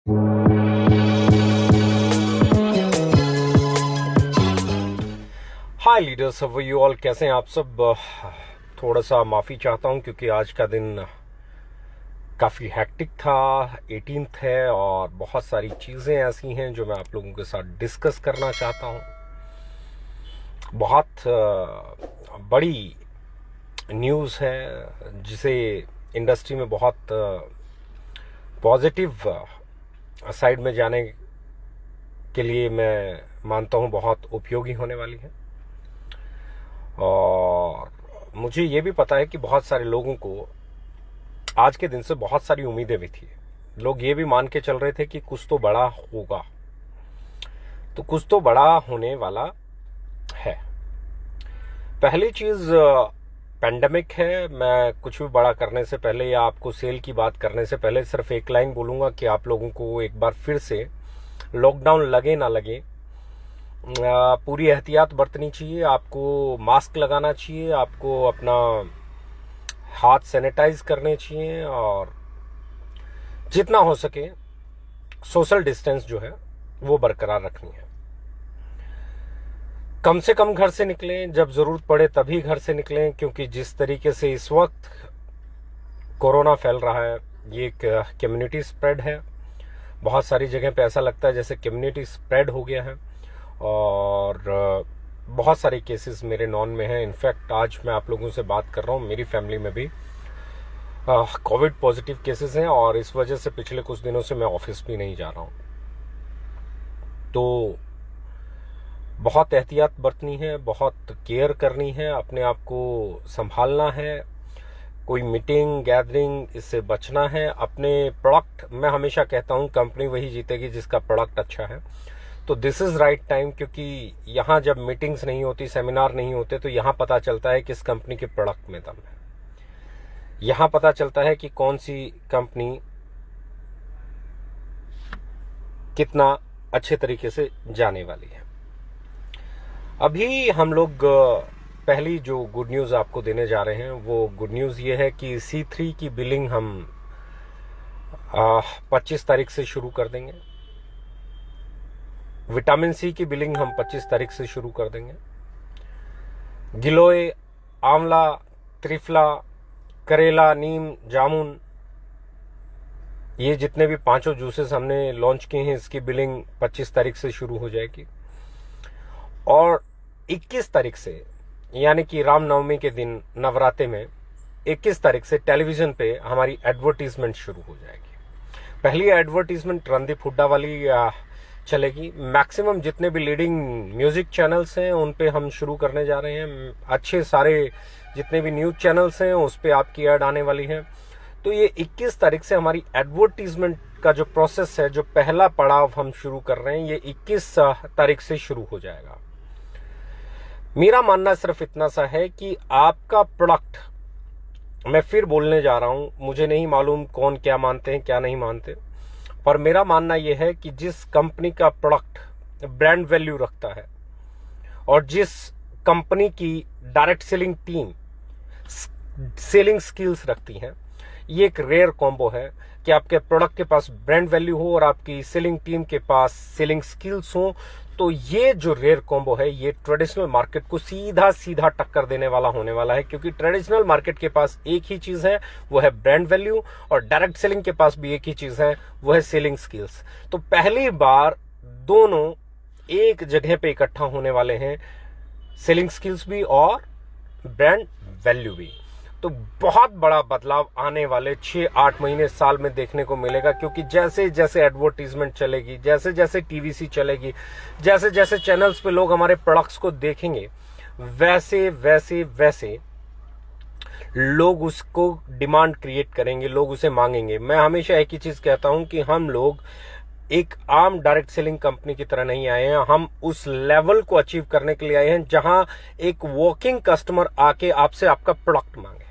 हाय leaders, अब you all कैसे हैं आप सब। थोड़ा सा माफ़ी चाहता हूं क्योंकि आज का दिन काफ़ी हैक्टिक था। 18th है और बहुत सारी चीज़ें ऐसी हैं जो मैं आप लोगों के साथ डिस्कस करना चाहता हूं। बहुत बड़ी न्यूज़ है जिसे इंडस्ट्री में बहुत पॉजिटिव साइड में जाने के लिए मैं मानता हूं बहुत उपयोगी होने वाली है। और मुझे ये भी पता है कि बहुत सारे लोगों को आज के दिन से बहुत सारी उम्मीदें भी थी। लोग ये भी मान के चल रहे थे कि कुछ तो बड़ा होगा, तो कुछ तो बड़ा होने वाला है। पहली चीज़ पेंडेमिक है। मैं कुछ भी बड़ा करने से पहले या आपको सेल की बात करने से पहले सिर्फ एक लाइन बोलूँगा कि आप लोगों को एक बार फिर से लॉकडाउन लगे ना लगे पूरी एहतियात बरतनी चाहिए। आपको मास्क लगाना चाहिए, आपको अपना हाथ सैनिटाइज करने चाहिए और जितना हो सके सोशल डिस्टेंस जो है वो बरकरार रखनी है। कम से कम घर से निकलें, जब ज़रूरत पड़े तभी घर से निकलें, क्योंकि जिस तरीके से इस वक्त कोरोना फैल रहा है ये एक कम्युनिटी स्प्रेड है। बहुत सारी जगह पे ऐसा लगता है जैसे कम्युनिटी स्प्रेड हो गया है और बहुत सारे केसेस मेरे नॉन में हैं। इनफैक्ट आज मैं आप लोगों से बात कर रहा हूँ, मेरी फैमिली में भी कोविड पॉजिटिव केसेस हैं और इस वजह से पिछले कुछ दिनों से मैं ऑफिस भी नहीं जा रहा हूँ। तो बहुत एहतियात बरतनी है, बहुत केयर करनी है, अपने आप को संभालना है। कोई मीटिंग गैदरिंग इससे बचना है। अपने प्रोडक्ट, मैं हमेशा कहता हूँ कंपनी वही जीतेगी जिसका प्रोडक्ट अच्छा है। तो दिस इज़ राइट टाइम, क्योंकि यहाँ जब मीटिंग्स नहीं होती, सेमिनार नहीं होते, तो यहाँ पता चलता है किस कंपनी के प्रोडक्ट में दम है। यहाँ पता चलता है कि कौन सी कंपनी कितना अच्छे तरीके से जाने वाली है। अभी हम लोग पहली जो गुड न्यूज़ आपको देने जा रहे हैं वो गुड न्यूज़ ये है कि C3 की बिलिंग हम 25 तारीख से शुरू कर देंगे। विटामिन सी की बिलिंग हम 25 तारीख से शुरू कर देंगे। गिलोय, आंवला, त्रिफला, करेला, नीम, जामुन, ये जितने भी 5 जूसेस हमने लॉन्च किए हैं इसकी बिलिंग 25 तारीख से शुरू हो जाएगी। और 21 तारीख से यानी कि रामनवमी के दिन नवरात्रे में 21 तारीख से टेलीविज़न पे हमारी एडवर्टीजमेंट शुरू हो जाएगी। पहली एडवर्टीजमेंट रणदीप हुड्डा वाली चलेगी। मैक्सिमम जितने भी लीडिंग म्यूजिक चैनल्स हैं उन पे हम शुरू करने जा रहे हैं। अच्छे सारे जितने भी न्यूज़ चैनल्स हैं उस पे आपकी ऐड आने वाली है। तो ये 21 तारीख से हमारी एडवर्टीजमेंट का जो प्रोसेस है, जो पहला पड़ाव हम शुरू कर रहे हैं, ये 21 तारीख से शुरू हो जाएगा। मेरा मानना सिर्फ इतना सा है कि आपका प्रोडक्ट, मैं फिर बोलने जा रहा हूं, मुझे नहीं मालूम कौन क्या मानते हैं क्या नहीं मानते, पर मेरा मानना यह है कि जिस कंपनी का प्रोडक्ट ब्रांड वैल्यू रखता है और जिस कंपनी की direct selling team selling skills रखती हैं, ये एक रेयर कॉम्बो है कि आपके प्रोडक्ट के पास ब्रांड वैल्यू हो और आपकी सेलिंग टीम के पास सेलिंग स्किल्स हो। तो ये जो रेयर कॉम्बो है ये ट्रेडिशनल मार्केट को सीधा सीधा टक्कर देने वाला होने वाला है, क्योंकि ट्रेडिशनल मार्केट के पास एक ही चीज है, वो है ब्रांड वैल्यू, और डायरेक्ट सेलिंग के पास भी एक ही चीज है, वो है सेलिंग स्किल्स। तो पहली बार दोनों एक जगह पे इकट्ठा होने वाले हैं, सेलिंग स्किल्स भी और ब्रांड वैल्यू भी। तो बहुत बड़ा बदलाव आने वाले 6-8 महीने साल में देखने को मिलेगा, क्योंकि जैसे जैसे एडवर्टीजमेंट चलेगी, जैसे जैसे टीवीसी चलेगी, जैसे जैसे चैनल्स पे लोग हमारे प्रोडक्ट्स को देखेंगे, वैसे वैसे वैसे लोग उसको डिमांड क्रिएट करेंगे, लोग उसे मांगेंगे। मैं हमेशा एक ही चीज कहता हूं कि हम लोग एक आम डायरेक्ट सेलिंग कंपनी की तरह नहीं आए हैं। हम उस लेवल को अचीव करने के लिए आए हैं जहां एक वॉकिंग कस्टमर आके आपसे आपका प्रोडक्ट मांगे,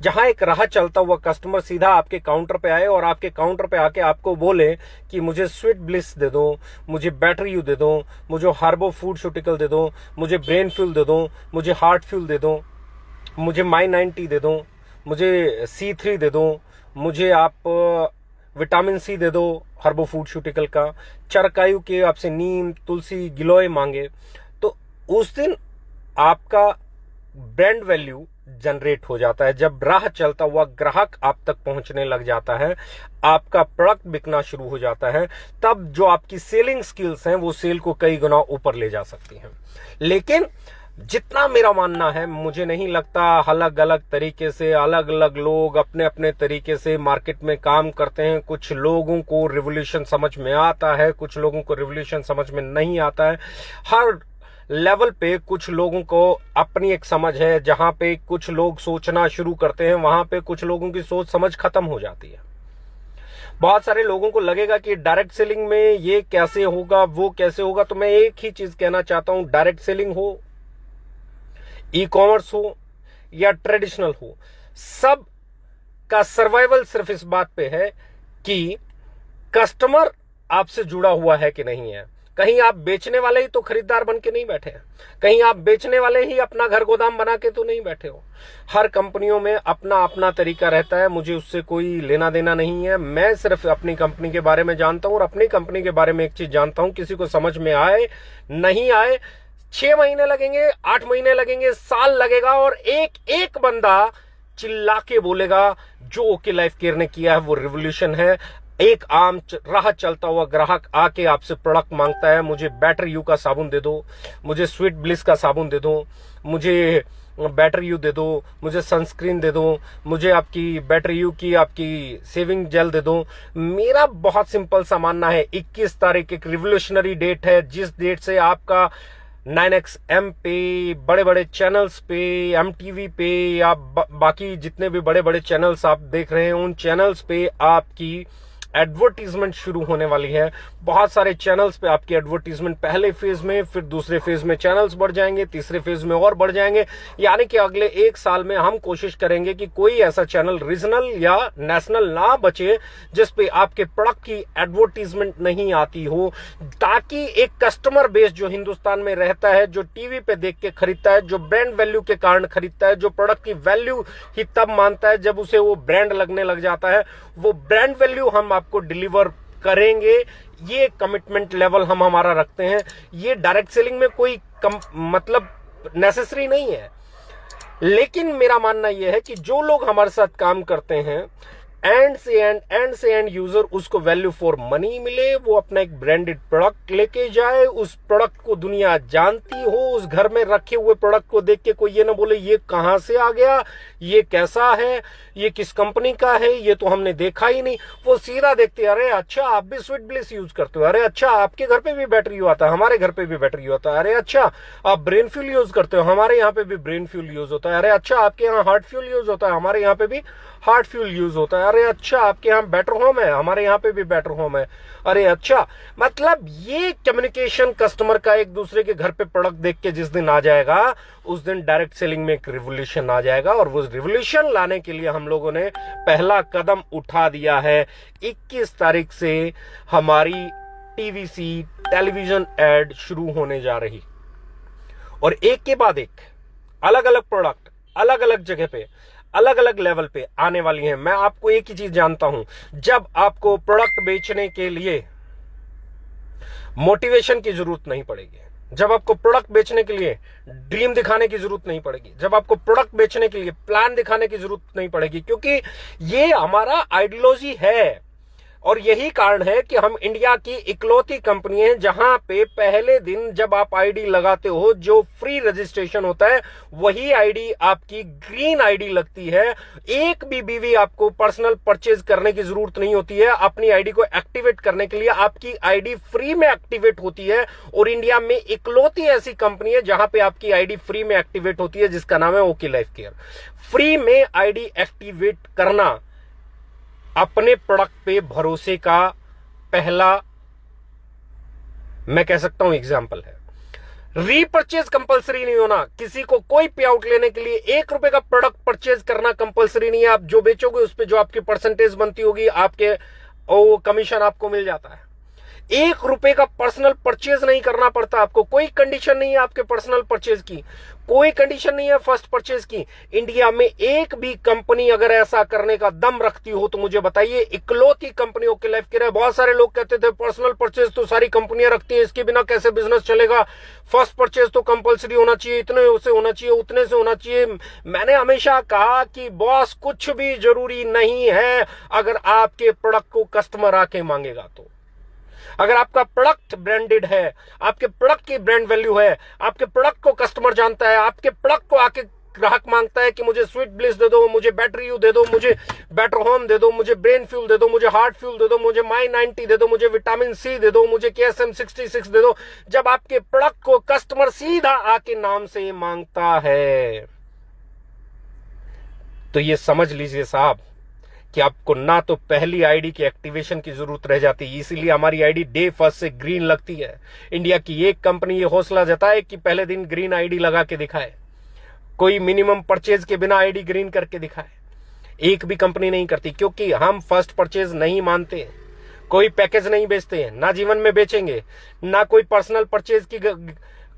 जहां एक राह चलता हुआ कस्टमर सीधा आपके काउंटर पे आए और आपके काउंटर पे आके आपको बोले कि मुझे स्वीट ब्लिस दे दो, मुझे बैटरी यू दे दो, मुझे हार्बो फूडस्यूटिकल दे दो, मुझे ब्रेन फ्यूल दे दो, मुझे हार्ट फ्यूल दे दो, मुझे माई 90 दे दो, मुझे C3 दे दो, मुझे आप विटामिन सी दे दो हर्बो फूडस्यूटिकल का, चरकायु के आपसे नीम, तुलसी, गिलोय मांगे, तो उस दिन आपका ब्रांड वैल्यू जनरेट हो जाता है। जब राह चलता हुआ ग्राहक आप तक पहुंचने लग जाता है, आपका प्रोडक्ट बिकना शुरू हो जाता है, तब जो आपकी सेलिंग स्किल्स हैं वो सेल को कई गुना ऊपर ले जा सकती हैं। लेकिन जितना मेरा मानना है, मुझे नहीं लगता अलग अलग तरीके से अलग अलग लोग अपने अपने तरीके से मार्केट में काम करते हैं। कुछ लोगों को रिवोल्यूशन समझ में आता है, कुछ लोगों को रिवोल्यूशन समझ में नहीं आता है। हर लेवल पे कुछ लोगों को अपनी एक समझ है। जहां पे कुछ लोग सोचना शुरू करते हैं, वहां पे कुछ लोगों की सोच समझ खत्म हो जाती है। बहुत सारे लोगों को लगेगा कि डायरेक्ट सेलिंग में ये कैसे होगा, वो कैसे होगा। तो मैं एक ही चीज कहना चाहता हूं, डायरेक्ट सेलिंग हो, ई कॉमर्स हो या ट्रेडिशनल हो, सब का सर्वाइवल सिर्फ इस बात पे है कि कस्टमर आपसे जुड़ा हुआ है कि नहीं है। कहीं आप बेचने वाले ही तो खरीदार बन के नहीं बैठे हैं, कहीं आप बेचने वाले ही अपना घर गोदाम बना के तो नहीं बैठे हो। हर कंपनियों में अपना अपना तरीका रहता है, मुझे उससे कोई लेना देना नहीं है। मैं सिर्फ अपनी कंपनी के बारे में जानता हूं और अपनी कंपनी के बारे में एक चीज जानता हूं, किसी को समझ में आए नहीं आए, 6 महीने लगेंगे, 8 महीने लगेंगे, साल लगेगा, और एक एक बंदा चिल्ला के बोलेगा जो ओके लाइफ केयर ने किया है वो रिवोल्यूशन है। एक आम राह चलता हुआ ग्राहक आके आपसे प्रोडक्ट मांगता है, मुझे बैटर यू का साबुन दे दो, मुझे स्वीट ब्लिस का साबुन दे दो, मुझे बैटर यू दे दो, मुझे सनस्क्रीन दे दो, मुझे आपकी बैटर यू की आपकी सेविंग जेल दे दो। मेरा बहुत सिंपल सा मानना है, 21 तारीख एक रिवोल्यूशनरी डेट है, जिस डेट से आपका 9XM पे, बड़े बड़े चैनल्स पे, MTV पे, या बाकी जितने भी बड़े बड़े चैनल्स आप देख रहे हैं, उन चैनल्स पे आपकी एडवर्टीजमेंट शुरू होने वाली है। बहुत सारे चैनल्स पे आपकी एडवर्टीजमेंट पहले फेज में, फिर दूसरे फेज में चैनल्स बढ़ जाएंगे, तीसरे फेज में और बढ़ जाएंगे। यानी कि अगले 1 साल में हम कोशिश करेंगे कि कोई ऐसा चैनल रीजनल या नेशनल ना बचे जिस पे आपके प्रोडक्ट की एडवर्टीजमेंट नहीं आती हो, ताकि एक कस्टमर बेस जो हिंदुस्तान में रहता है, जो टीवी पे देख के खरीदता है, जो ब्रांड वैल्यू के कारण खरीदता है, जो प्रोडक्ट की वैल्यू ही तब मानता है जब उसे वो ब्रांड लगने लग जाता है, वो ब्रांड वैल्यू हम आपको डिलीवर करेंगे। ये कमिटमेंट लेवल हम हमारा रखते हैं। ये डायरेक्ट सेलिंग में कोई मतलब नेसेसरी नहीं है, लेकिन मेरा मानना यह है कि जो लोग हमारे साथ काम करते हैं, एंड से एंड यूजर उसको वैल्यू फॉर मनी मिले, वो अपना एक ब्रांडेड प्रोडक्ट लेके जाए, उस प्रोडक्ट को दुनिया जानती हो, उस घर में रखे हुए प्रोडक्ट को देख के कोई ये ना बोले ये कहां से आ गया, ये कैसा है, ये किस कंपनी का है, ये तो हमने देखा ही नहीं। वो सीधा देखते, अरे अच्छा आप भी स्वीट ब्लिस यूज करते हो, अरे अच्छा आपके घर पे भी बैटरी आता है, हमारे घर पे भी बैटरी होता है, अरे अच्छा आप ब्रेन फ्यूल यूज करते हो, हमारे यहाँ पे भी ब्रेन फ्यूल यूज होता है, अरे अच्छा आपके यहाँ हार्ट फ्यूल यूज होता है, हमारे यहाँ पे भी हार्ट फ्यूल यूज होता है, अरे अच्छा आपके यहाँ बेटर होम है, हमारे यहाँ पे भी बेटर होम है, अरे अच्छा। मतलब ये कम्युनिकेशन कस्टमर का एक दूसरे के घर पे प्रोडक्ट देख के जिस दिन आ जाएगा, उस दिन डायरेक्ट सेलिंग में एक रिवोल्यूशन आ जाएगा। और वो रिवोल्यूशन लाने के लिए हम लोगों ने पहला कदम उठा दिया है। 21 तारीख से हमारी टीवीसी टेलीविजन एड शुरू होने जा रही, और एक के बाद एक अलग अलग प्रोडक्ट अलग अलग जगह पे अलग अलग लेवल पे आने वाली हैं। मैं आपको एक ही चीज जानता हूं, जब आपको प्रोडक्ट बेचने के लिए मोटिवेशन की जरूरत नहीं पड़ेगी, जब आपको प्रोडक्ट बेचने के लिए ड्रीम दिखाने की जरूरत नहीं पड़ेगी, जब आपको प्रोडक्ट बेचने के लिए प्लान दिखाने की जरूरत नहीं पड़ेगी, क्योंकि ये हमारा आइडियोलॉजी है। और यही कारण है कि हम इंडिया की इकलौती कंपनी है जहां पे पहले दिन जब आप आईडी लगाते हो, जो फ्री रजिस्ट्रेशन होता है, वही आईडी आपकी ग्रीन आईडी लगती है। एक भी बीवी आपको पर्सनल परचेज करने की जरूरत नहीं होती है। अपनी आईडी को एक्टिवेट करने के लिए आपकी आईडी फ्री में एक्टिवेट होती है, और इंडिया में इकलौती ऐसी कंपनी है जहां पे आपकी आईडी फ्री में एक्टिवेट होती है, जिसका नाम है ओके लाइफ केयर। फ्री में आईडी एक्टिवेट करना अपने प्रोडक्ट पे भरोसे का पहला, मैं कह सकता हूं, एग्जाम्पल है। रीपर्चेज कंपलसरी नहीं होना, किसी को कोई पे आउट लेने के लिए 1 रुपए का प्रोडक्ट परचेज करना कंपलसरी नहीं है। आप जो बेचोगे उस पे जो आपकी परसेंटेज बनती होगी, आपके वो कमीशन आपको मिल जाता है। ₹1 का पर्सनल परचेज नहीं करना पड़ता आपको, कोई कंडीशन नहीं है आपके पर्सनल परचेज की, कोई कंडीशन नहीं है फर्स्ट परचेज की। इंडिया में एक भी कंपनी अगर ऐसा करने का दम रखती हो तो मुझे बताइए, इकलौती कंपनी ओके लाइफ केयर है। बहुत सारे लोग कहते थे पर्सनल परचेज तो सारी कंपनियां रखती हैं, इसके बिना कैसे बिजनेस चलेगा, फर्स्ट परचेज तो कंपलसरी होना चाहिए, इतने से होना चाहिए, उतने से होना चाहिए। मैंने हमेशा कहा कि बॉस कुछ भी जरूरी नहीं है अगर आपके प्रोडक्ट को कस्टमर आके मांगेगा तो। अगर आपका प्रोडक्ट ब्रांडेड है, आपके प्रोडक्ट की ब्रांड वैल्यू है, आपके प्रोडक्ट को कस्टमर जानता है, आपके प्रोडक्ट को आके ग्राहक मांगता है कि मुझे स्वीट ब्लिस दे दो, मुझे बैटरी यू दे दो, मुझे बेटर होम दे दो, मुझे ब्रेन फ्यूल दे दो, मुझे हार्ट फ्यूल दे दो, मुझे माई 90 दे दो, मुझे विटामिन सी दे दो, मुझे KSM 66 दे दो। जब आपके प्रोडक्ट को कस्टमर सीधा आके नाम से मांगता है तो ये समझ लीजिए साहब कि आपको ना तो पहली आईडी की एक्टिवेशन की जरूरत रह जाती है, इसीलिए हमारी आईडी डे फर्स्ट से ग्रीन लगती है। इंडिया की एक कंपनी ये हौसला जताए कि पहले दिन ग्रीन आईडी लगा के दिखाए, कोई मिनिमम परचेज के बिना आईडी ग्रीन करके दिखाए। एक भी कंपनी नहीं करती, क्योंकि हम फर्स्ट परचेज नहीं मानते, कोई पैकेज नहीं बेचते हैं, ना जीवन में बेचेंगे, ना कोई पर्सनल परचेज की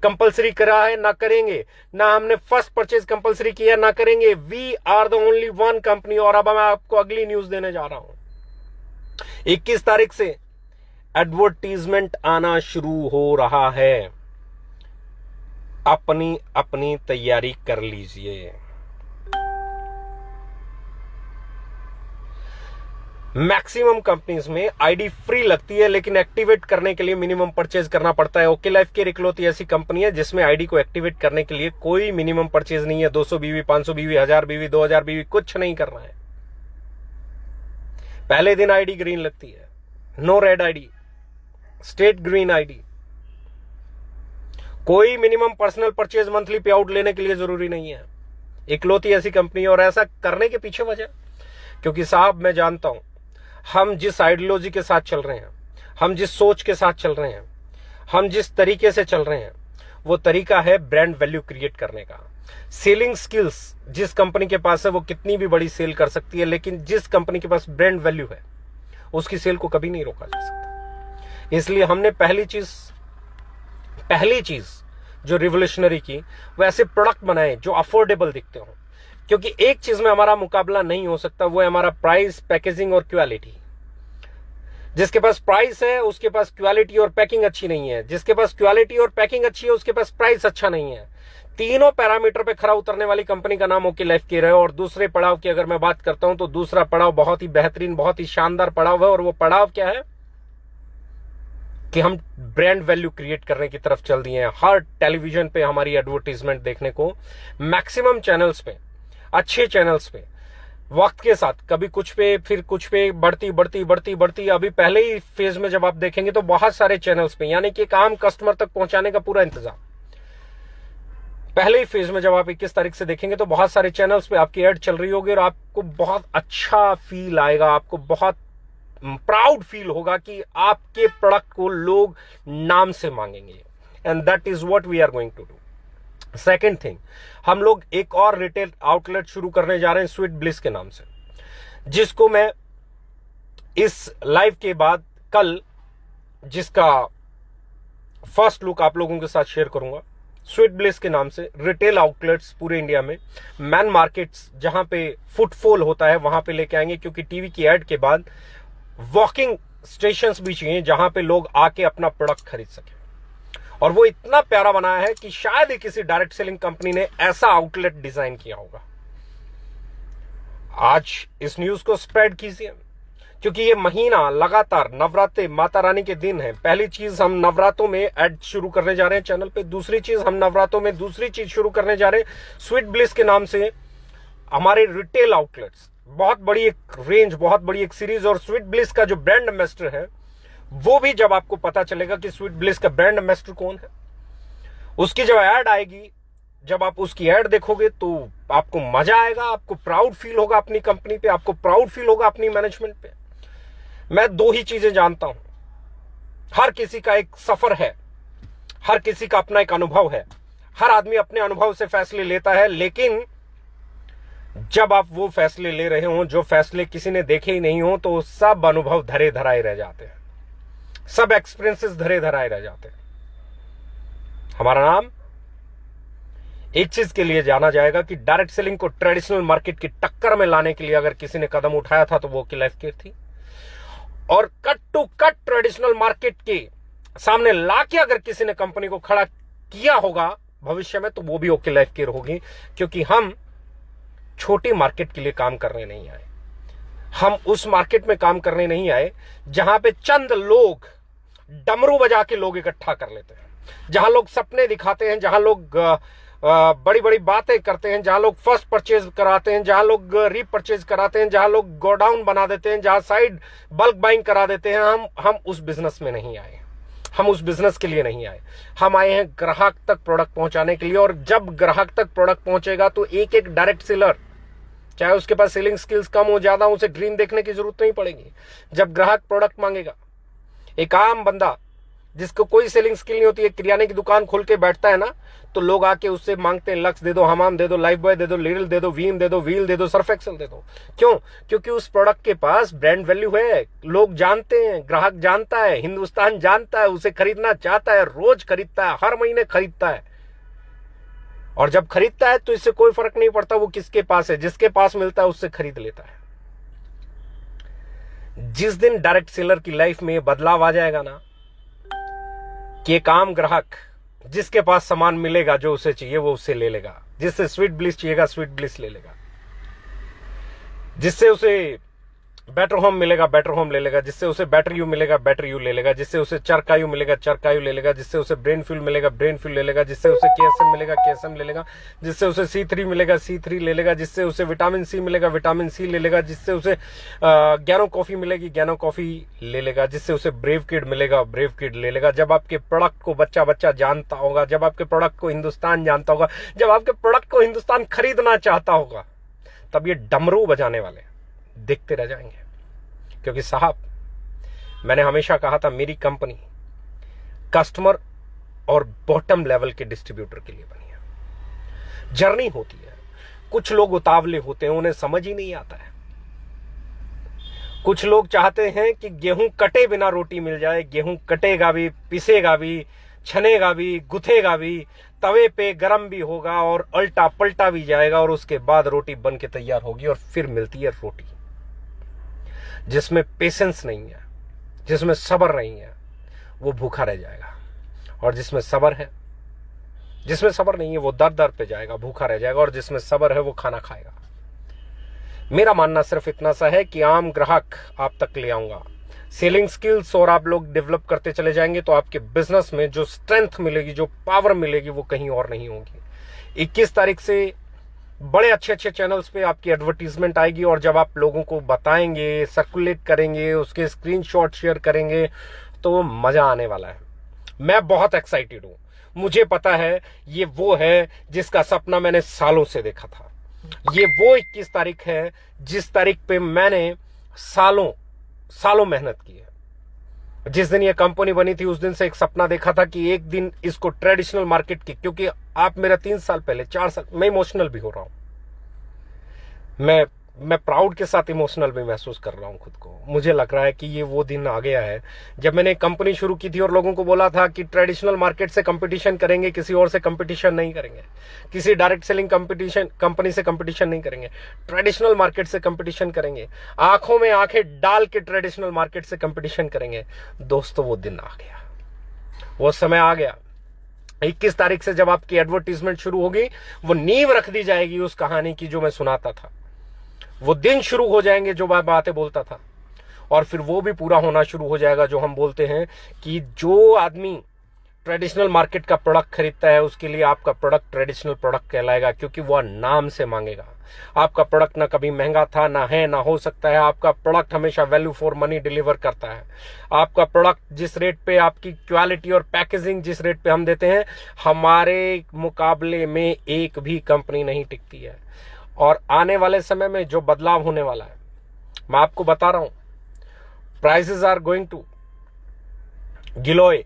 कंपलसरी करा है, ना करेंगे, ना हमने फर्स्ट परचेज कंपलसरी किया, ना करेंगे। We are the only one company. और अब मैं आपको अगली न्यूज देने जा रहा हूं। 21 तारीख से एडवर्टीजमेंट आना शुरू हो रहा है, अपनी अपनी तैयारी कर लीजिए। मैक्सिमम कंपनीज में आईडी फ्री लगती है, लेकिन एक्टिवेट करने के लिए मिनिमम परचेज करना पड़ता है। ओके लाइफ केयर इकलौती ऐसी कंपनी है जिसमें आईडी को एक्टिवेट करने के लिए कोई मिनिमम परचेज नहीं है। 200 बीवी, 500 बीवी, 1000 बीवी, 2000 बीवी, कुछ नहीं करना है। पहले दिन आईडी ग्रीन लगती है, no red ID, state green ID. कोई minimum personal purchase monthly pay out लेने के लिए जरूरी नहीं है। इकलौती ऐसी कंपनी है। और ऐसा करने के पीछे वजह, क्योंकि साहब मैं जानता हूं हम जिस आइडियोलॉजी के साथ चल रहे हैं, हम जिस सोच के साथ चल रहे हैं, हम जिस तरीके से चल रहे हैं, वो तरीका है ब्रांड वैल्यू क्रिएट करने का। सेलिंग स्किल्स जिस कंपनी के पास है वो कितनी भी बड़ी सेल कर सकती है, लेकिन जिस कंपनी के पास ब्रांड वैल्यू है उसकी सेल को कभी नहीं रोका जा सकता। इसलिए हमने पहली चीज जो रिवोल्यूशनरी की, वो ऐसे प्रोडक्ट बनाए जो अफोर्डेबल दिखते हो। क्योंकि एक चीज में हमारा मुकाबला नहीं हो सकता, वो है हमारा प्राइस, पैकेजिंग और क्वालिटी। जिसके पास प्राइस है उसके पास क्वालिटी और पैकिंग अच्छी नहीं है, जिसके पास क्वालिटी और पैकिंग अच्छी है उसके पास प्राइस अच्छा नहीं है। तीनों पैरामीटर पे खरा उतरने वाली कंपनी का नाम ओके लाइफ केयर है। और दूसरे पड़ाव की अगर मैं बात करता हूं तो दूसरा पड़ाव बहुत ही बेहतरीन, बहुत ही शानदार पड़ाव है। और वो पड़ाव क्या है कि हम ब्रांड वैल्यू क्रिएट करने की तरफ चल दिए हैं। हर टेलीविजन पे हमारी एडवर्टीजमेंट देखने को, मैक्सिमम चैनल्स पे, अच्छे चैनल्स पे, वक्त के साथ कभी कुछ पे फिर कुछ पे बढ़ती। अभी पहले ही फेज में जब आप देखेंगे तो बहुत सारे चैनल्स पे, यानी कि एक आम कस्टमर तक पहुंचाने का पूरा इंतजाम। पहले ही फेज में जब आप 21 तारीख से देखेंगे तो बहुत सारे चैनल्स पे आपकी एड चल रही होगी और आपको बहुत अच्छा फील आएगा, आपको बहुत प्राउड फील होगा कि आपके प्रोडक्ट को लोग नाम से मांगेंगे। And that is what we are going to do. Second thing, हम लोग एक और रिटेल आउटलेट शुरू करने जा रहे हैं स्वीट ब्लिस के नाम से, जिसको मैं इस लाइव के बाद कल जिसका फर्स्ट लुक आप लोगों के साथ शेयर करूंगा। स्वीट ब्लिस के नाम से रिटेल आउटलेट्स पूरे इंडिया में, मैन मार्केट्स जहां पे फुटफॉल होता है वहां पे लेके आएंगे, क्योंकि टीवी की एड के बाद वॉकिंग स्टेशंस भी चाहिए जहां पे लोग आके अपना प्रोडक्ट खरीद सके। और वो इतना प्यारा बनाया है कि शायद ही किसी डायरेक्ट सेलिंग कंपनी ने ऐसा आउटलेट डिजाइन किया होगा। आज इस न्यूज को स्प्रेड कीजिए, क्योंकि ये महीना लगातार नवरात्रे माता रानी के दिन है। पहली चीज, हम नवरात्रों में एड शुरू करने जा रहे हैं चैनल पे। दूसरी चीज, हम नवरात्रों में दूसरी चीज शुरू करने जा रहे हैं स्वीट ब्लिस के नाम से हमारे रिटेल आउटलेट्स। बहुत बड़ी एक रेंज, बहुत बड़ी एक सीरीज। और स्वीट ब्लिस का जो ब्रांड एम्बेसडर है वो भी जब आपको पता चलेगा कि स्वीट ब्लिस का ब्रांड एम्बेसडर कौन है, उसकी जब ऐड आएगी, जब आप उसकी ऐड देखोगे तो आपको मजा आएगा, आपको प्राउड फील होगा अपनी कंपनी पे, आपको प्राउड फील होगा अपनी मैनेजमेंट पे। मैं दो ही चीजें जानता हूं, हर किसी का एक सफर है, हर किसी का अपना एक अनुभव है, हर आदमी अपने अनुभव से फैसले लेता है। लेकिन जब आप वो फैसले ले रहे हो जो फैसले किसी ने देखे ही नहीं हो, तो सब अनुभव धरे धराए रह जाते हैं। सब एक्सपीरियंसेस धरे धराए रह जाते हैं। हमारा नाम एक चीज के लिए जाना जाएगा कि डायरेक्ट सेलिंग को ट्रेडिशनल मार्केट की टक्कर में लाने के लिए अगर किसी ने कदम उठाया था तो वो ओके लाइफ केयर थी, और cut to cut traditional market के सामने लाके अगर किसी ने कंपनी को खड़ा किया होगा भविष्य में तो वो भी ओके लाइफ केयर होगी, क्योंकि हम छोटी मार्केट के लिए काम करने नहीं आए। हम उस मार्केट में काम करने नहीं आए जहां पे चंद लोग डमरू बजा के लोग इकट्ठा कर लेते हैं, जहां लोग सपने दिखाते हैं, जहां लोग बड़ी बड़ी बातें करते हैं, जहां लोग फर्स्ट परचेज कराते हैं, जहां लोग रीपरचेज कराते हैं, जहां लोग गोडाउन बना देते हैं, जहां साइड बल्क बाइंग करा देते हैं। हम उस बिजनेस में नहीं आए, हम उस बिजनेस के लिए नहीं आए। हम आए हैं ग्राहक तक प्रोडक्ट पहुंचाने के लिए, और जब ग्राहक तक प्रोडक्ट पहुंचेगा तो एक एक डायरेक्ट सेलर, चाहे उसके पास सेलिंग स्किल्स कम हो ज्यादा, उसे ड्रीम देखने की जरूरत नहीं पड़ेगी। जब ग्राहक प्रोडक्ट मांगेगा, एक आम बंदा जिसको कोई सेलिंग स्किल नहीं होती है, किराने की दुकान खोल के बैठता है ना, तो लोग आके उससे मांगते हैं लक्स दे दो, हमाम दे दो, लाइफ बॉय दे दो, लिरिल दे दो, वीम दे दो, व्हील दे दो, सर्फ एक्सेल दे दो। क्यों? क्योंकि उस प्रोडक्ट के पास ब्रांड वैल्यू है, लोग जानते हैं, ग्राहक जानता है, हिंदुस्तान जानता है, उसे खरीदना चाहता है, रोज खरीदता है, हर महीने खरीदता है। और जब खरीदता है तो इससे कोई फर्क नहीं पड़ता वो किसके पास है, जिसके पास मिलता है उससे खरीद लेता है। जिस दिन डायरेक्ट सेलर की लाइफ में बदलाव आ जाएगा ना कि एक आम ग्राहक जिसके पास सामान मिलेगा जो उसे चाहिए वो उससे ले लेगा, जिससे स्वीट ब्लिस चाहिएगा स्वीट ब्लिस ले लेगा, जिससे उसे बेटर होम मिलेगा बेटर होम ले लेगा, जिससे उसे बेटर यू मिलेगा बेटर यू ले लेगा, जिससे उसे चरकायु मिलेगा चरकायु ले लेगा, जिससे उसे ब्रेन फ्यूल मिलेगा ब्रेन फ्यूल ले लेगा, जिससे उसे केएसएम मिलेगा केएसएम ले लेगा, जिससे उसे C3 मिलेगा C3 ले लेगा, जिससे उसे विटामिन सी मिलेगा विटामिन सी ले लेगा, जिससे उसे ज्ञानो कॉफी मिलेगी ज्ञानो कॉफी ले लेगा, जिससे उसे ब्रेव किड मिलेगा ब्रेव किड ले लेगा। जब आपके प्रोडक्ट को बच्चा बच्चा जानता होगा, जब आपके प्रोडक्ट को हिंदुस्तान जानता होगा, जब आपके प्रोडक्ट को हिंदुस्तान खरीदना चाहता होगा, तब ये डमरू बजाने वाले देखते रह जाएंगे। क्योंकि साहब, मैंने हमेशा कहा था मेरी कंपनी कस्टमर और बॉटम लेवल के डिस्ट्रीब्यूटर के लिए बनी है। जर्नी होती है, कुछ लोग उतावले होते हैं, उन्हें समझ ही नहीं आता है। कुछ लोग चाहते हैं कि गेहूं कटे बिना रोटी मिल जाए, गेहूं कटेगा भी, पिसेगा भी, छनेगा भी, गुथेगा भी, तवे पे गरम भी होगा और अल्टा पलटा भी जाएगा, और उसके बाद रोटी बन के तैयार होगी। और फिर मिलती है रोटी जिसमें पेशेंस नहीं है, जिसमें सब्र नहीं है, वो भूखा रह जाएगा। और जिसमें सब्र है, जिसमें सब्र नहीं है वो दर दर पे जाएगा, भूखा रह जाएगा। और जिसमें सब्र है वो खाना खाएगा। मेरा मानना सिर्फ इतना सा है कि आम ग्राहक आप तक ले आऊंगा, सेलिंग स्किल्स और आप लोग डेवलप करते चले जाएंगे तो आपके बिजनेस में जो स्ट्रेंथ मिलेगी, जो पावर मिलेगी, वो कहीं और नहीं होगी। 21 तारीख से बड़े अच्छे अच्छे चैनल्स पे आपकी एडवर्टीजमेंट आएगी, और जब आप लोगों को बताएंगे, सर्कुलेट करेंगे, उसके स्क्रीनशॉट शेयर करेंगे, तो मजा आने वाला है। मैं बहुत एक्साइटेड हूं। मुझे पता है ये वो है जिसका सपना मैंने सालों से देखा था। ये वो 21 तारीख है जिस तारीख पे मैंने सालों मेहनत की है। जिस दिन ये कंपनी बनी थी उस दिन से एक सपना देखा था कि एक दिन इसको ट्रेडिशनल मार्केट की, क्योंकि आप मेरा 3 साल पहले 4 साल, मैं इमोशनल भी हो रहा हूं, मैं प्राउड के साथ इमोशनल भी महसूस कर रहा हूं खुद को। मुझे लग रहा है कि ये वो दिन आ गया है जब मैंने कंपनी शुरू की थी और लोगों को बोला था कि ट्रेडिशनल मार्केट से कंपटीशन करेंगे, किसी और से कंपटीशन नहीं करेंगे, किसी डायरेक्ट सेलिंग कंपनी से कंपटीशन नहीं करेंगे, ट्रेडिशनल मार्केट से कंपटीशन करेंगे, आंखों में आंखें डाल के ट्रेडिशनल मार्केट से कंपटीशन करेंगे। दोस्तों, वो दिन आ गया, वो समय आ गया। 21 तारीख से जब आपकी एडवर्टीजमेंट शुरू होगी, वो नींव रख दी जाएगी उस कहानी की जो मैं सुनाता था। वो दिन शुरू हो जाएंगे जो मैं बातें बोलता था, और फिर वो भी पूरा होना शुरू हो जाएगा जो हम बोलते हैं कि जो आदमी ट्रेडिशनल मार्केट का प्रोडक्ट खरीदता है उसके लिए आपका प्रोडक्ट ट्रेडिशनल प्रोडक्ट कहलाएगा, क्योंकि वह नाम से मांगेगा। आपका प्रोडक्ट ना कभी महंगा था, ना है, ना हो सकता है। आपका प्रोडक्ट हमेशा वैल्यू फॉर मनी डिलीवर करता है। आपका प्रोडक्ट जिस रेट पे, आपकी क्वालिटी और पैकेजिंग जिस रेट पे हम देते हैं, हमारे मुकाबले में एक भी कंपनी नहीं टिकती है। और आने वाले समय में जो बदलाव होने वाला है, मैं आपको बता रहा हूं, प्राइसेस आर गोइंग टू गिलोय,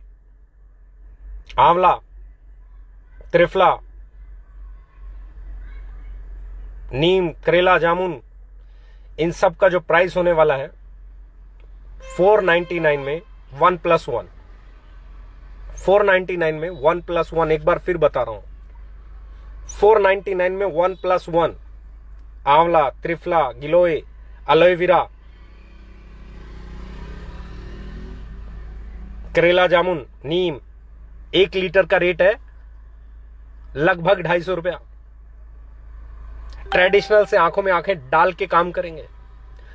आंवला, त्रिफला, नीम, करेला, जामुन, इन सब का जो प्राइस होने वाला है 499 में 1+1, 499 में 1+1, एक बार फिर बता रहा हूं, 499 में 1+1, आंवला, त्रिफला, गिलोय, एलोवेरा, करेला जामुन, नीम, 1 लीटर का रेट है लगभग 250 रुपया। ट्रेडिशनल से आंखों में आंखें डाल के काम करेंगे,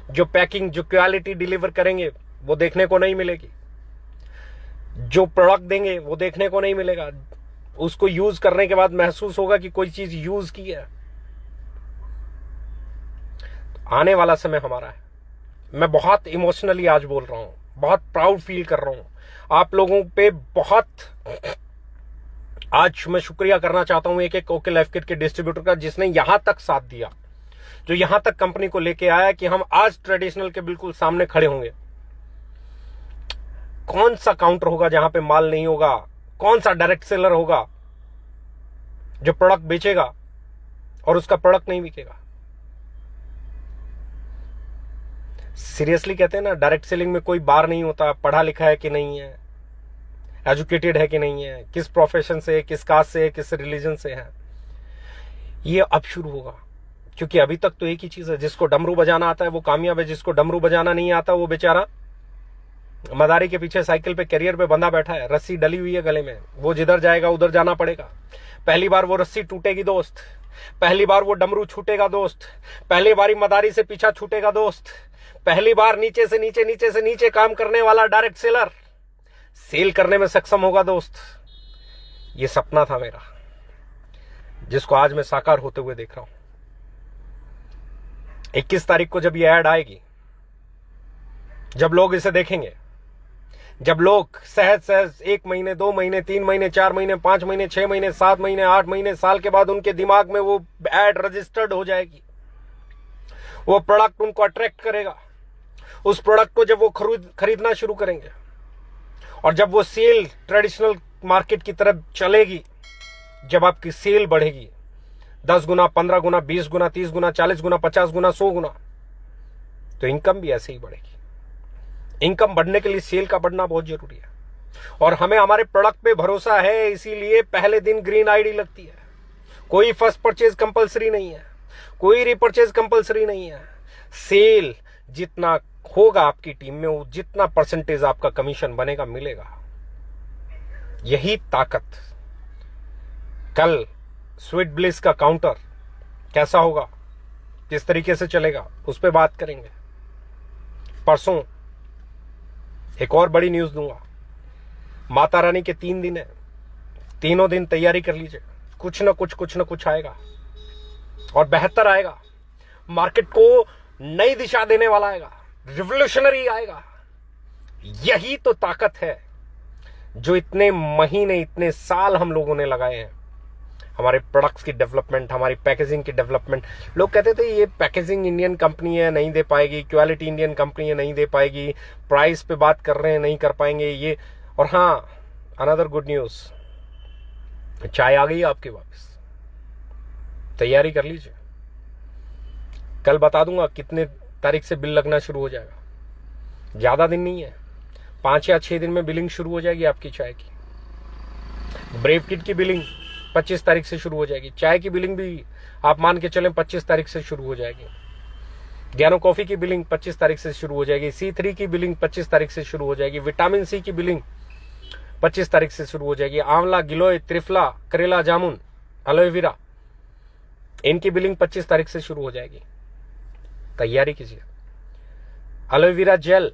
जो पैकिंग, जो क्वालिटी डिलीवर करेंगे वो देखने को नहीं मिलेगी, जो प्रोडक्ट देंगे वो देखने को नहीं मिलेगा, उसको यूज करने के बाद महसूस होगा कि कोई चीज यूज की है। आने वाला समय हमारा है। मैं बहुत इमोशनली आज बोल रहा हूं, बहुत प्राउड फील कर रहा हूं आप लोगों पे। बहुत आज मैं शुक्रिया करना चाहता हूं एक एक ओके लाइफ किट के डिस्ट्रीब्यूटर का, जिसने यहां तक साथ दिया, जो यहां तक कंपनी को लेके आया कि हम आज ट्रेडिशनल के बिल्कुल सामने खड़े होंगे। कौन सा काउंटर होगा जहां पे माल नहीं होगा? कौन सा डायरेक्ट सेलर होगा जो प्रोडक्ट बेचेगा और उसका प्रोडक्ट नहीं बिकेगा? सीरियसली कहते हैं ना, डायरेक्ट सेलिंग में कोई बार नहीं होता, पढ़ा लिखा है कि नहीं है, एजुकेटेड है कि नहीं है, किस प्रोफेशन से है, किस कास्ट से है, किस रिलीजन से है। ये अब शुरू होगा, क्योंकि अभी तक तो एक ही चीज है, जिसको डमरू बजाना आता है वो कामयाब है, जिसको डमरू बजाना नहीं आता वो बेचारा मदारी के पीछे साइकिल पे कैरियर पे बंधा बैठा है, रस्सी डली हुई है गले में, वो जिधर जाएगा उधर जाना पड़ेगा। पहली बार वो रस्सी टूटेगी दोस्त, पहली बार वो डमरू छूटेगा दोस्त, पहली बारी मदारी से पीछा छूटेगा दोस्त, पहली बार नीचे से नीचे काम करने वाला डायरेक्ट सेलर सेल करने में सक्षम होगा दोस्त। ये सपना था मेरा, जिसको आज मैं साकार होते हुए देख रहा हूं। 21 तारीख को जब ये ऐड आएगी, जब लोग इसे देखेंगे, जब लोग सहज 1 महीने, 2 महीने, 3 महीने, 4 महीने, 5 महीने, 6 महीने, 7 महीने, 8 महीने, साल के बाद उनके दिमाग में वो ऐड रजिस्टर्ड हो जाएगी, वो प्रोडक्ट उनको अट्रैक्ट करेगा। उस प्रोडक्ट को जब वो खरीदना शुरू करेंगे और जब वो सेल ट्रेडिशनल मार्केट की तरफ चलेगी, जब आपकी सेल बढ़ेगी 10 गुना, 15 गुना, 20 गुना, 30 गुना, 40 गुना, 50 गुना, 100 गुना, तो इनकम भी ऐसे ही बढ़ेगी। इनकम बढ़ने के लिए सेल का बढ़ना बहुत जरूरी है, और हमें हमारे प्रोडक्ट पे भरोसा है, इसीलिए पहले दिन ग्रीन आईडी लगती है। कोई फर्स्ट परचेज कंपलसरी नहीं है, कोई रिपर्चेज कंपलसरी नहीं है। सेल जितना होगा आपकी टीम में, वो जितना परसेंटेज आपका कमीशन बनेगा मिलेगा। यही ताकत। कल स्वीट ब्लिस का काउंटर कैसा होगा, किस तरीके से चलेगा, उस पर बात करेंगे। परसों एक और बड़ी न्यूज दूंगा। माता रानी के 3 दिन है, तीनों दिन तैयारी कर लीजिए, कुछ ना कुछ आएगा और बेहतर आएगा। मार्केट को नई दिशा देने वाला आएगा, रिवोल्यूशनरी आएगा। यही तो ताकत है जो इतने महीने, इतने साल हम लोगों ने लगाए हैं हमारे प्रोडक्ट्स की डेवलपमेंट, हमारी पैकेजिंग की डेवलपमेंट। लोग कहते थे ये पैकेजिंग इंडियन कंपनी है, नहीं दे पाएगी, क्वालिटी इंडियन कंपनी है, नहीं दे पाएगी, प्राइस पे बात कर रहे हैं, नहीं कर पाएंगे ये। और हाँ, अनदर गुड न्यूज, चाय आ गई आपके वापस, तैयारी कर लीजिए। कल बता दूंगा कितने तारीख से बिल लगना शुरू हो जाएगा। ज्यादा दिन नहीं है, 5 या 6 दिन में बिलिंग शुरू हो जाएगी आपकी चाय की। ब्रेव किट की बिलिंग 25 तारीख से शुरू हो जाएगी, चाय की बिलिंग भी आप मान के चलें 25 तारीख से शुरू हो जाएगी। ज्ञानो कॉफी की बिलिंग 25 तारीख से शुरू हो जाएगी, C3 की बिलिंग 25 तारीख से शुरू हो जाएगी, विटामिन C की बिलिंग 25 तारीख से शुरू हो जाएगी, आंवला, गिलोय, त्रिफला, करेला जामुन, एलोवेरा, इनकी बिलिंग 25 तारीख से शुरू हो जाएगी। तैयारी कीजिए। एलोवेरा जेल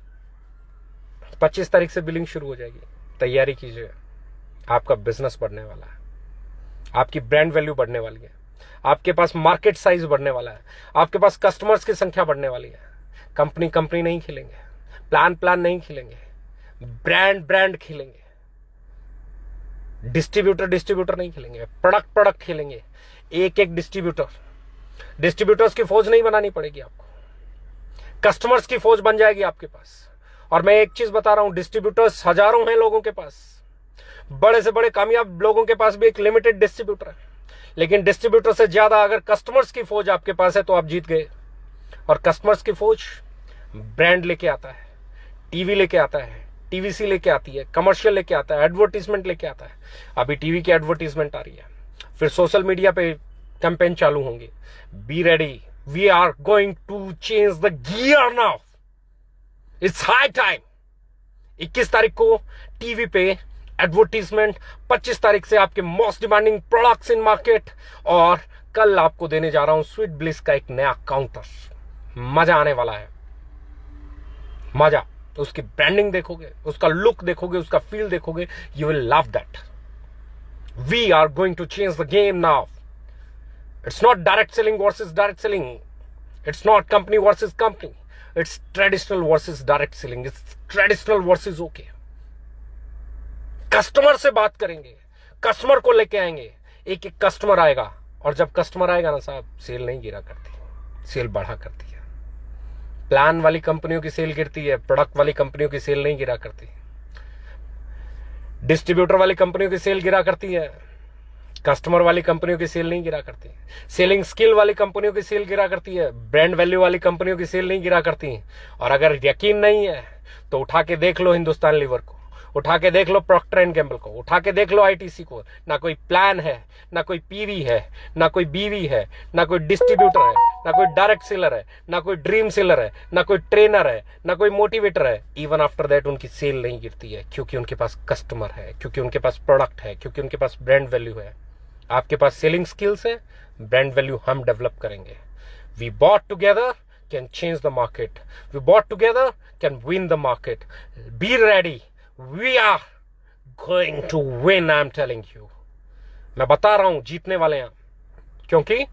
25 तारीख से बिलिंग शुरू हो जाएगी, तैयारी कीजिए। आपका बिजनेस बढ़ने वाला है, आपकी ब्रांड वैल्यू बढ़ने वाली है, आपके पास मार्केट साइज बढ़ने वाला है, आपके पास कस्टमर्स की संख्या बढ़ने वाली है। कंपनी नहीं खिलेंगे, प्लान नहीं खिलेंगे, ब्रांड खिलेंगे, डिस्ट्रीब्यूटर नहीं खिलेंगे, प्रोडक्ट खिलेंगे। एक डिस्ट्रीब्यूटर्स की फौज नहीं बनानी पड़ेगी आपको, कस्टमर्स की फौज बन जाएगी आपके पास। और मैं एक चीज बता रहा हूं, डिस्ट्रीब्यूटर्स हजारों हैं लोगों के पास, बड़े से बड़े कामयाब लोगों के पास भी एक लिमिटेड डिस्ट्रीब्यूटर है, लेकिन डिस्ट्रीब्यूटर से ज्यादा अगर कस्टमर्स की फौज आपके पास है तो आप जीत गए। और कस्टमर्स की फौज ब्रांड लेके आता है, टीवी लेके आता है, टीवीसी लेके आती है, कमर्शियल लेके आता है, एडवर्टीजमेंट लेके आता है। अभी टीवी की एडवर्टीजमेंट आ रही है, फिर सोशल मीडिया पे कैंपेन चालू होंगे। Be ready, we are going to change the gear now, it's high time. 21 तारीख को टीवी पे एडवर्टीजमेंट, 25 तारीख से आपके most demanding products in market, और कल आपको देने जा रहा हूं स्वीट ब्लिस का एक नया काउंटर। मजा आने वाला है, मजा। उसकी ब्रांडिंग देखोगे, उसका लुक देखोगे, उसका फील देखोगे, you will love that. We are going to change the game now. It's not direct selling versus direct selling, it's not company versus company, it's traditional versus direct selling, it's traditional versus okay. Customer से बात करेंगे, customer को लेके आएंगे, एक एक customer आएगा, और जब कस्टमर आएगा ना साहब, सेल नहीं गिरा करती, सेल बढ़ा करती है। प्लान वाली कंपनियों की सेल गिरती है, प्रोडक्ट वाली कंपनियों की सेल नहीं गिरा करती। डिस्ट्रीब्यूटर वाली कंपनियों की सेल गिरा करती है, कस्टमर वाली कंपनियों की सेल नहीं गिरा करती। सेलिंग स्किल वाली कंपनियों की सेल गिरा करती है, ब्रांड वैल्यू वाली कंपनियों की सेल नहीं गिरा करती। और अगर यकीन नहीं है तो उठा के देख लो हिंदुस्तान लीवर को, उठा के देख लो प्रॉक्टर एंड गैम्बल को, उठा के देख लो आईटीसी को। ना कोई प्लान है, ना कोई पीवी है, ना कोई बीवी है, ना कोई डिस्ट्रीब्यूटर है, ना कोई डायरेक्ट सेलर है, ना कोई ड्रीम सेलर है, ना कोई ट्रेनर है, ना कोई मोटिवेटर है। इवन आफ्टर दैट उनकी सेल नहीं गिरती है, क्योंकि उनके पास कस्टमर है, क्योंकि उनके पास प्रोडक्ट है, क्योंकि उनके पास ब्रांड वैल्यू है। आपके पास सेलिंग स्किल्स है, ब्रांड वैल्यू हम डेवलप करेंगे। We both together can change the market, we both together can win the market. Be ready, we are going to win, I am telling you. मैं बता रहा हूं जीतने वाले हैं, क्योंकि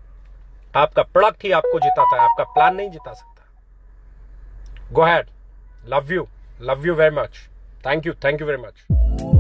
आपका प्रोडक्ट ही आपको जिताता है, आपका प्लान नहीं जिता सकता। Go ahead, love you very much, thank you very much.